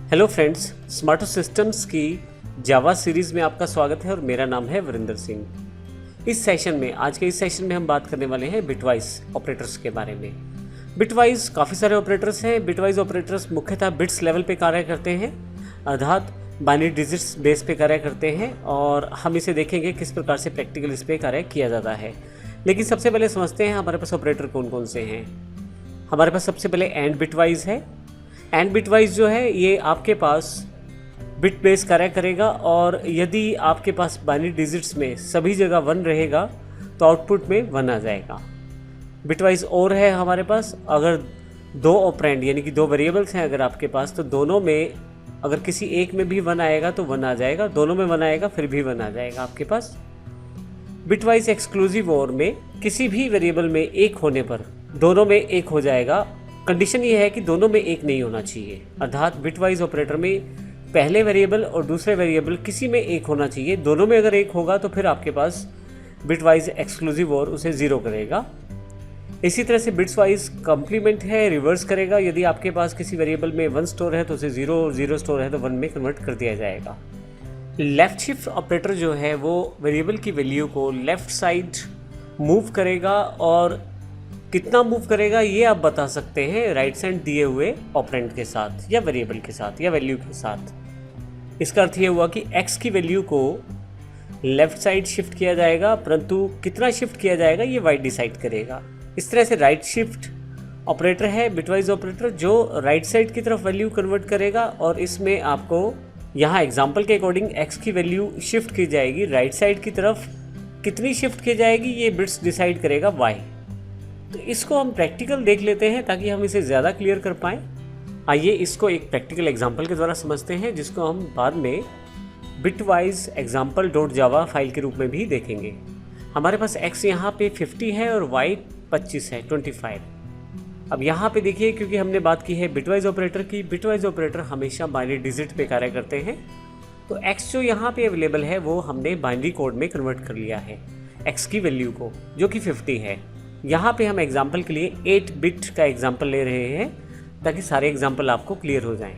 Hello friends, स्मार्टो systems की जावा series में आपका स्वागत है और मेरा नाम है वरिंदर सिंह। आज के इस सेशन में हम बात करने वाले हैं बिटवाइज ऑपरेटर्स के बारे में। बिटवाइज काफ़ी सारे ऑपरेटर्स हैं। बिटवाइज ऑपरेटर्स मुख्यतः बिट्स लेवल पे कार्य करते हैं, अर्थात बाइनरी डिजिट्स बेस पे कार्य करते हैं, और हम इसे देखेंगे किस प्रकार से प्रैक्टिकल इस पर कार्य किया जाता है। लेकिन सबसे पहले समझते हैं हमारे पास ऑपरेटर कौन कौन से हैं। हमारे पास सबसे पहले एंड बिटवाइज है। एंड बिटवाइज जो है ये आपके पास बिट बेस कार्य करेगा, और यदि आपके पास बाइनरी डिजिट्स में सभी जगह 1 रहेगा तो आउटपुट में 1 आ जाएगा। बिटवाइज और है हमारे पास, अगर 2 ऑपरेंड यानी कि 2 वेरिएबल्स हैं अगर आपके पास, तो दोनों में अगर किसी एक में भी 1 आएगा तो 1 आ जाएगा, दोनों में 1 आएगा फिर भी 1 आ जाएगा आपके पास। बिटवाइज एक्सक्लूसिव और में किसी भी वेरिएबल में 1 होने पर दोनों में 1 हो जाएगा। कंडीशन ये है कि दोनों में 1 नहीं होना चाहिए, अर्थात बिटवाइज ऑपरेटर में पहले वेरिएबल और दूसरे वेरिएबल किसी में 1 होना चाहिए। दोनों में अगर 1 होगा तो फिर आपके पास बिटवाइज एक्सक्लूसिव और उसे 0 करेगा। इसी तरह से बिट्सवाइज कॉम्प्लीमेंट है, रिवर्स करेगा। यदि आपके पास किसी वेरिएबल में 1 स्टोर है तो उसे 0, और 0 स्टोर है तो 1 में कन्वर्ट कर दिया जाएगा। लेफ्ट शिफ्ट ऑपरेटर जो है वो वेरिएबल की वैल्यू को लेफ्ट साइड मूव करेगा, और कितना मूव करेगा ये आप बता सकते हैं राइट साइड दिए हुए ऑपरेंड के साथ या वेरिएबल के साथ या वैल्यू के साथ। इसका अर्थ ये हुआ कि x की वैल्यू को लेफ्ट साइड शिफ्ट किया जाएगा, परंतु कितना शिफ्ट किया जाएगा ये y डिसाइड करेगा। इस तरह से राइट शिफ्ट ऑपरेटर है बिटवाइज ऑपरेटर, जो राइट साइड की तरफ वैल्यू कन्वर्ट करेगा, और इसमें आपको यहाँ एग्जाम्पल के अकॉर्डिंग x की वैल्यू शिफ्ट की जाएगी राइट साइड की तरफ। कितनी शिफ्ट की जाएगी ये बिट्स डिसाइड करेगा y। तो इसको हम प्रैक्टिकल देख लेते हैं ताकि हम इसे ज़्यादा क्लियर कर पाएँ। आइए इसको एक प्रैक्टिकल एग्जांपल के द्वारा समझते हैं, जिसको हम बाद में bitwise example dot Java file के रूप में भी देखेंगे। हमारे पास x यहाँ पे 50 है और y 25 है, 25। अब यहाँ पे देखिए, क्योंकि हमने बात की है बिटवाइज ऑपरेटर की, बिटवाइज ऑपरेटर हमेशा बाइनरी डिजिट पे कार्य करते हैं। तो x जो यहाँ पे अवेलेबल है वो हमने बाइनरी कोड में कन्वर्ट कर लिया है x की वैल्यू को, जो कि 50 है। यहाँ पे हम एग्जाम्पल के लिए 8 बिट का एग्जाम्पल ले रहे हैं ताकि सारे एग्जाम्पल आपको क्लियर हो जाएं।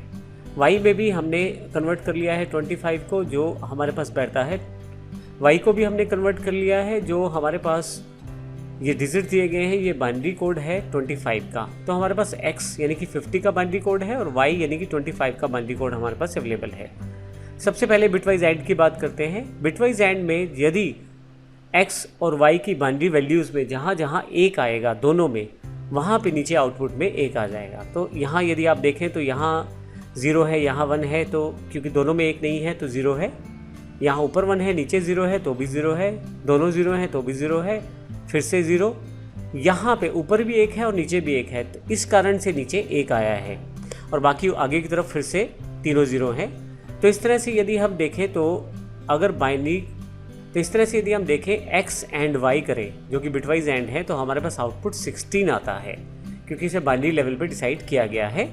y में भी हमने कन्वर्ट कर लिया है 25 को, जो हमारे पास बैठता है। y को भी हमने कन्वर्ट कर लिया है, जो हमारे पास ये डिजिट दिए गए हैं, ये बाइनरी कोड है 25 का। तो हमारे पास x यानी कि 50 का बाइनरी कोड है और y यानी कि 25 का बाइनरी कोड हमारे पास अवेलेबल है। सबसे पहले बिटवाइज एंड की बात करते हैं। बिटवाइज एंड में यदि x और y की बाइनरी वैल्यूज़ में जहाँ जहाँ 1 आएगा दोनों में, वहाँ पे नीचे आउटपुट में 1 आ जाएगा। तो यहाँ यदि आप देखें तो यहाँ 0 है, यहाँ 1 है, तो क्योंकि दोनों में 1 नहीं है तो 0 है। यहाँ ऊपर 1 है, नीचे 0 है तो भी 0 है, दोनों 0 हैं तो भी 0 है, फिर से 0। यहाँ पे ऊपर भी 1 है और नीचे भी 1 है, तो इस कारण से नीचे 1 आया है, और बाकी आगे की तरफ फिर से तीनों 0 हैं। तो इस तरह से यदि हम देखें तो अगर बाइनरी इस तरह से यदि हम देखें x एंड y करें, जो कि बिटवाइज एंड है, तो हमारे पास आउटपुट 16 आता है, क्योंकि इसे बाइनरी लेवल पे डिसाइड किया गया है।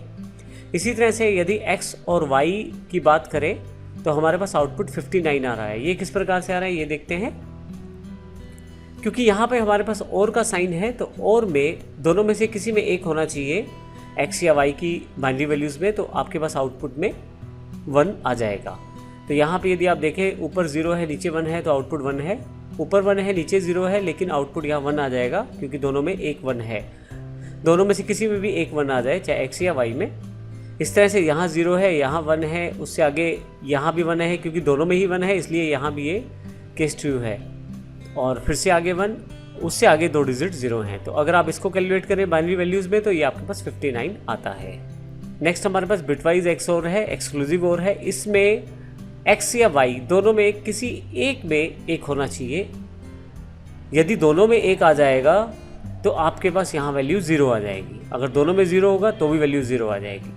इसी तरह से यदि x और y की बात करें तो हमारे पास आउटपुट 59 आ रहा है। ये किस प्रकार से आ रहा है ये देखते हैं। क्योंकि यहाँ पे हमारे पास और का साइन है, तो और में दोनों में से किसी में 1 होना चाहिए x या y की बाइनरी वैल्यूज़ में, तो आपके पास आउटपुट में 1 आ जाएगा। तो यहाँ पे यदि आप देखें ऊपर 0 है, नीचे 1 है, तो आउटपुट 1 है। ऊपर 1 है, नीचे 0 है, लेकिन आउटपुट यहाँ 1 आ जाएगा, क्योंकि दोनों में 1 1 है। दोनों में से किसी में भी 1 1 आ जाए, चाहे x या y में। इस तरह से यहाँ 0 है, यहाँ 1 है, उससे आगे यहाँ भी 1 है, क्योंकि दोनों में ही 1 है, इसलिए यहाँ भी ये केस ट्रू है। और फिर से आगे 1, उससे आगे 2 डिजिट 0 हैं। तो अगर आप इसको कैलकुलेट करें बाइनरी वैल्यूज़ में तो ये आपके पास 59 आता है। नेक्स्ट हमारे पास बिटवाइज एक्स और है, एक्सक्लूसिव और है। इसमें x या y दोनों में किसी एक में 1 होना चाहिए। यदि दोनों में 1 आ जाएगा तो आपके पास यहाँ वैल्यू 0 आ जाएगी। अगर दोनों में 0 होगा तो भी वैल्यू 0 आ जाएगी।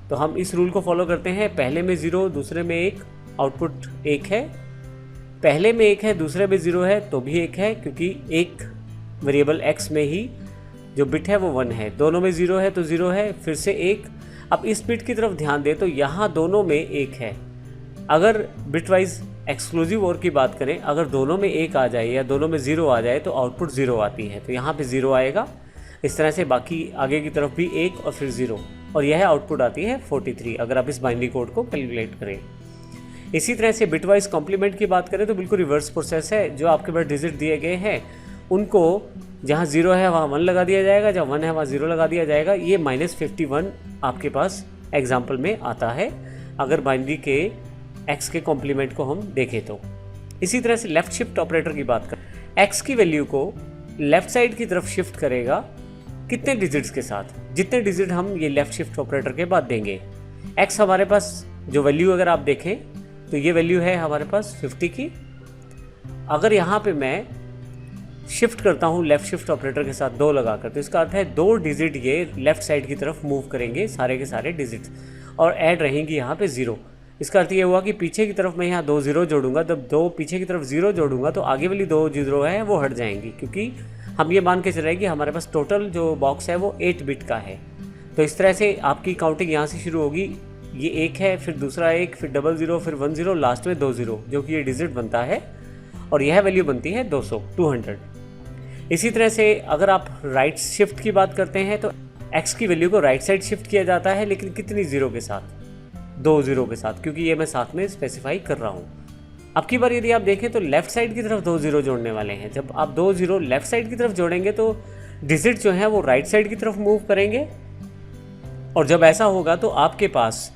तो हम इस रूल को फॉलो करते हैं। पहले में 0, दूसरे में 1, आउटपुट 1 है। पहले में 1 है, दूसरे में 0 है तो भी 1 है, क्योंकि एक वेरिएबल x में ही जो बिट है वो 1 है। दोनों में 0 है तो 0 है, फिर से 1। अब इस बिट की तरफ ध्यान दें तो यहाँ दोनों में 1 है। अगर बिटवाइज एक्सक्लूसिव और की बात करें, अगर दोनों में 1 आ जाए या दोनों में 0 आ जाए तो आउटपुट 0 आती है, तो यहाँ पे 0 आएगा। इस तरह से बाकी आगे की तरफ भी 1 और फिर 0, और यह आउटपुट आती है 43 अगर आप इस बाइनरी कोड को कैलकुलेट करें। इसी तरह से बिटवाइज कॉम्प्लीमेंट की बात करें तो बिल्कुल रिवर्स प्रोसेस है। जो आपके पास डिजिट दिए गए हैं उनको जहाँ 0 है वहाँ 1 लगा दिया जाएगा, जहाँ 1 है वहाँ 0 लगा दिया जाएगा। ये -51 आपके पास एग्जाम्पल में आता है अगर बाइनरी के x के कॉम्प्लीमेंट को हम देखें तो। इसी तरह से लेफ्ट शिफ्ट ऑपरेटर की बात करें, x की वैल्यू को लेफ्ट साइड की तरफ शिफ्ट करेगा कितने डिजिट्स के साथ, जितने डिजिट हम ये लेफ्ट शिफ्ट ऑपरेटर के बाद देंगे। x हमारे पास जो वैल्यू अगर आप देखें तो ये वैल्यू है हमारे पास 50 की। अगर यहाँ पे मैं शिफ्ट करता हूँ लेफ्ट शिफ्ट ऑपरेटर के साथ 2 लगाकर, तो इसका अर्थ है 2 डिजिट ये लेफ्ट साइड की तरफ मूव करेंगे सारे के सारे डिजिट्स, और ऐड रहेंगी यहाँ पे 0। इसका अर्थ ये हुआ कि पीछे की तरफ मैं यहाँ 2 0 जोड़ूंगा, जब 2 पीछे की तरफ 0 जोड़ूंगा तो आगे वाली 2 0 है वो हट जाएंगी, क्योंकि हम ये मान के चल रहे हैं कि हमारे पास टोटल जो बॉक्स है वो 8 बिट का है। तो इस तरह से आपकी काउंटिंग यहाँ से शुरू होगी, ये 1 है, फिर दूसरा 1, फिर 00, फिर 10, लास्ट में 20, जो कि ये डिजिट बनता है, और यह वैल्यू बनती है 200। इसी तरह से अगर आप राइट शिफ्ट की बात करते हैं तो x की वैल्यू को राइट साइड शिफ्ट किया जाता है, लेकिन कितनी 0 के साथ, 2 0 के साथ, क्योंकि ये मैं साथ में स्पेसिफाई कर रहा हूँ। अब की बार यदि आप देखें तो लेफ्ट साइड की तरफ 2 0 जोड़ने वाले हैं। जब आप 2 0 लेफ्ट साइड की तरफ जोड़ेंगे तो डिजिट जो है वो राइट साइड की तरफ मूव करेंगे, और जब ऐसा होगा तो आपके पास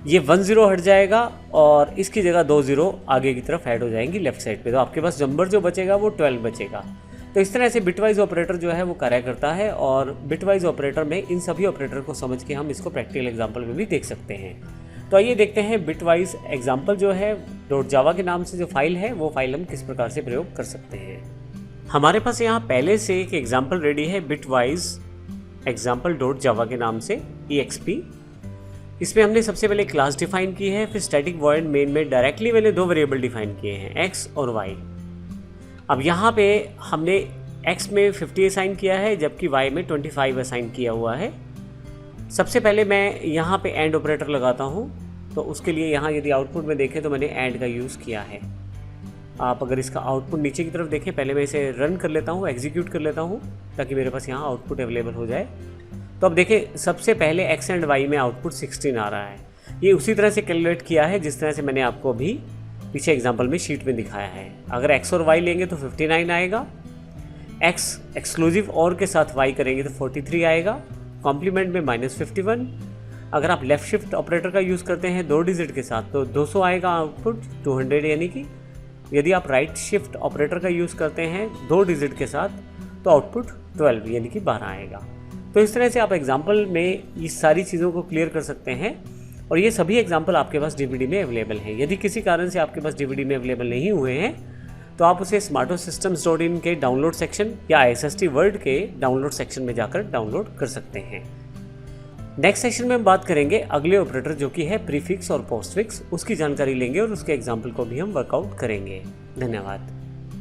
ये 1 0 हट जाएगा और इसकी जगह 2 0 आगे की तरफ ऐड हो जाएंगी लेफ्ट साइड पे, तो आपके पास नंबर जो बचेगा वो 12 बचेगा। तो इस तरह से बिटवाइज ऑपरेटर जो है वो कार्य करता है, और बिटवाइज ऑपरेटर में इन सभी ऑपरेटर को समझ के हम इसको प्रैक्टिकल एग्जांपल में भी देख सकते हैं। तो आइए देखते हैं बिटवाइज एग्जांपल जो है .java के नाम से जो फाइल है वो फाइल हम किस प्रकार से प्रयोग कर सकते हैं। हमारे पास यहाँ पहले से एक एग्जाम्पल रेडी है बिटवाइज एग्जाम्पल .java के नाम से exp। इसमें हमने सबसे पहले क्लास डिफाइन की है, फिर स्टैटिक वॉइड मेन में डायरेक्टली मैंने 2 वेरिएबल डिफाइन किए हैं, x और y। अब यहाँ पे हमने x में 50 असाइन किया है, जबकि y में 25 असाइन किया हुआ है। सबसे पहले मैं यहाँ पे एंड ऑपरेटर लगाता हूँ, तो उसके लिए यहाँ यदि आउटपुट में देखें तो मैंने एंड का यूज़ किया है। आप अगर इसका आउटपुट नीचे की तरफ देखें, पहले मैं इसे रन कर लेता हूँ, एग्जीक्यूट कर लेता हूँ, ताकि मेरे पास यहाँ आउटपुट अवेलेबल हो जाए। तो अब देखें सबसे पहले x एंड y में आउटपुट 16 आ रहा है। ये उसी तरह से कैलकुलेट किया है जिस तरह से मैंने आपको अभी पीछे एग्जांपल में शीट में दिखाया है। अगर x और y लेंगे तो 59 आएगा, x एक्सक्लूसिव और के साथ y करेंगे तो 43 आएगा, कॉम्प्लीमेंट में -51। अगर आप लेफ़्ट शिफ्ट ऑपरेटर का यूज़ करते हैं 2 डिजिट के साथ तो 200 आएगा आउटपुट, 200 यानी कि। यदि आप राइट शिफ्ट ऑपरेटर का यूज़ करते हैं 2 डिजिट के साथ तो आउटपुट 12 यानी कि 12 आएगा। तो इस तरह से आप एग्जाम्पल में इस सारी चीज़ों को क्लियर कर सकते हैं, और ये सभी एग्जाम्पल आपके पास डीवीडी में अवेलेबल हैं। यदि किसी कारण से आपके पास डीवीडी में अवेलेबल नहीं हुए हैं तो आप उसे smartosystems.in के डाउनलोड सेक्शन या ISST वर्ल्ड के डाउनलोड सेक्शन में जाकर डाउनलोड कर सकते हैं। नेक्स्ट सेक्शन में हम बात करेंगे अगले ऑपरेटर जो कि है प्रीफिक्स और पोस्टफिक्स, उसकी जानकारी लेंगे और उसके एग्जाम्पल को भी हम वर्कआउट करेंगे। धन्यवाद।